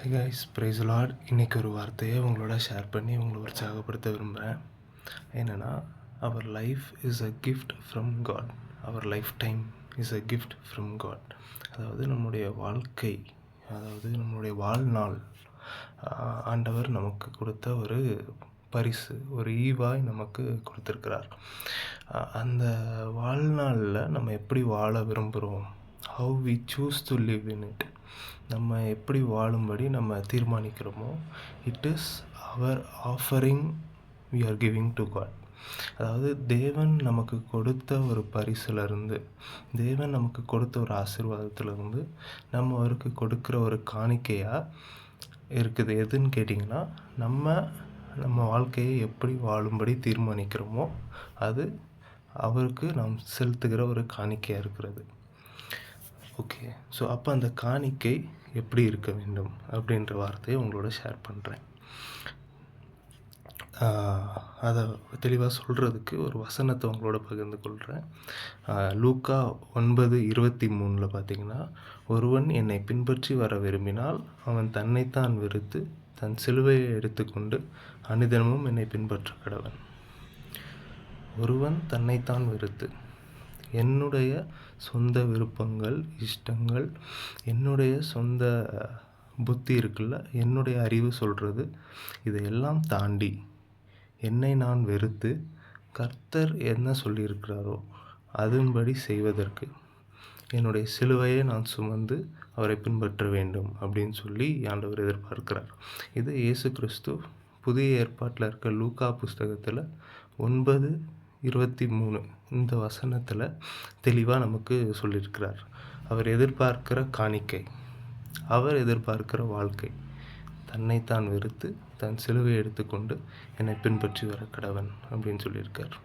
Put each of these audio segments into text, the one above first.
Hi guys, price Lord. இன்றைக்கி ஒரு வார்த்தையை உங்களோட ஷேர் பண்ணி உங்களை உற்சாகப்படுத்த விரும்புகிறேன். என்னென்னா, our life is a gift from God. Our lifetime is a gift from God. அதாவது நம்முடைய வாழ்க்கை, அதாவது நம்முடைய வாழ்நாள் ஆண்டவர் நமக்கு கொடுத்த ஒரு பரிசு, ஒரு ஈவாய் நமக்கு கொடுத்துருக்கிறார். அந்த வாழ்நாளில் நம்ம எப்படி வாழ விரும்புகிறோம், how we choose to live in it, நம்ம எப்படி வாழும்படி நம்ம தீர்மானிக்கிறோமோ, it is our offering we are giving to God. அதாவது தேவன் நமக்கு கொடுத்த ஒரு பரிசுலேருந்து, தேவன் நமக்கு கொடுத்த ஒரு ஆசீர்வாதத்திலேருந்து நம்ம அவருக்கு கொடுக்குற ஒரு காணிக்கையாக இருக்குது. எதுன்னு கேட்டிங்கன்னா, நம்ம வாழ்க்கையை எப்படி வாழும்படி தீர்மானிக்கிறோமோ அது அவருக்கு நாம் செலுத்துகிற ஒரு காணிக்கையாக இருக்கிறது. ஓகே, ஸோ அப்போ அந்த காணிக்கை எப்படி இருக்க வேண்டும் அப்படின்ற வார்த்தையை உங்களோட ஷேர் பண்ணுறேன். அதை தெளிவாக சொல்கிறதுக்கு ஒரு வசனத்தை உங்களோட பகிர்ந்து கொள்கிறேன். லூக்கா 9:23 பார்த்தீங்கன்னா, ஒருவன் என்னை பின்பற்றி வர விரும்பினால் அவன் தன்னைத்தான் வெறுத்து தன் சிலுவையை எடுத்துக்கொண்டு அனுதினமும் என்னை பின்பற்ற கடவன். ஒருவன் தன்னைத்தான் வெறுத்து, என்னுடைய சொந்த விருப்பங்கள், இஷ்டங்கள், என்னுடைய சொந்த புத்தி இருக்குல்ல, என்னுடைய அறிவு சொல்கிறது, இதையெல்லாம் தாண்டி என்னை நான் வெறுத்து கர்த்தர் என்ன சொல்லியிருக்கிறாரோ அதன்படி செய்வதற்கு என்னுடைய சிலுவையை நான் சுமந்து அவரை பின்பற்ற வேண்டும் அப்படின்னு சொல்லி ஆண்டவர் எதிர்பார்க்கிறார். இது இயேசு கிறிஸ்து புதிய ஏற்பாட்டில் இருக்க லூக்கா புஸ்தகத்தில் 9:23 இந்த வசனத்தில் தெளிவாக நமக்கு சொல்லியிருக்கிறார். அவர் எதிர்பார்க்கிற காணிக்கை, அவர் எதிர்பார்க்கிற வாழ்க்கை, தன்னைத்தான் வெறுத்து தன் சிலுவையை எடுத்துக்கொண்டு என்னை பின்பற்றி வர கடவன் அப்படின்னு சொல்லியிருக்கார்.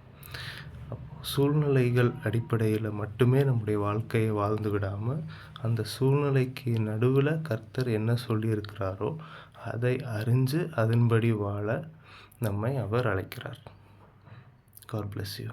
சூழ்நிலைகள் அடிப்படையில் மட்டுமே நம்முடைய வாழ்க்கையை வாழ்ந்து விடாமல், அந்த சூழ்நிலைக்கு நடுவில் கர்த்தர் என்ன சொல்லியிருக்கிறாரோ அதை அறிஞ்சு அதன்படி வாழ நம்மை அவர் அழைக்கிறார். God bless you.